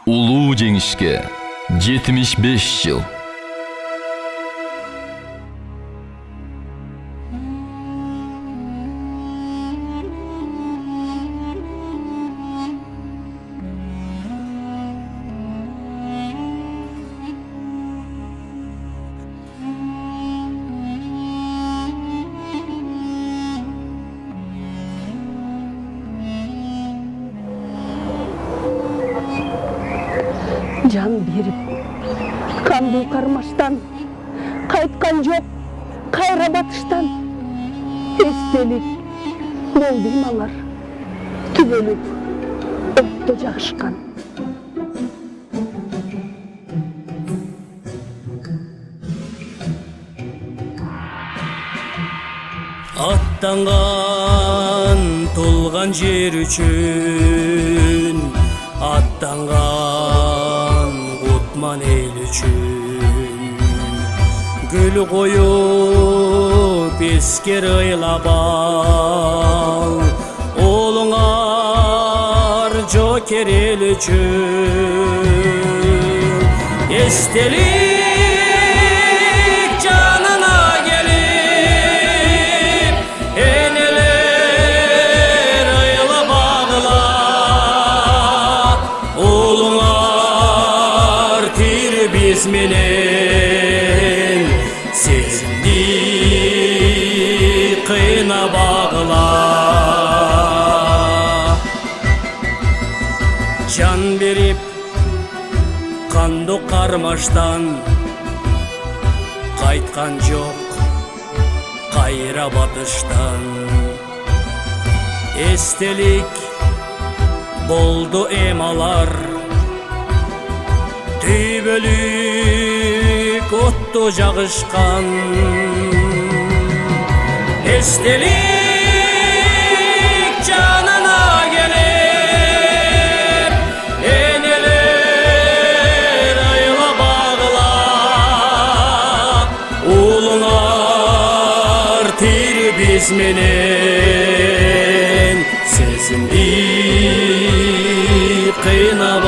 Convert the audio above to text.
Улуу жеңишке 75 жыл. Жан берип, канды кармаштан, кайткан жок, кайра батыштан. Эстелик болду алар, түбөлүк өттө жагышкан. Аттанган толган жер үчүн, аттанган кутман эл үчүн. Гүл коюп эскер ыйлап ал, уулуңар жокер эл үчүн. Эстелик жанына келип, энелер ыйлап агыла, уулуңар тири биз менен сезимди кыйнап агыла. Жан берип канды кармаштан, кайткан жок кайра батыштан. Эстелик болду алар, түбөлүк отту жагышкан. Эстелик жанына келип, энелер ыйлап агыла, уулуңар тири биз менен сезимди кыйнап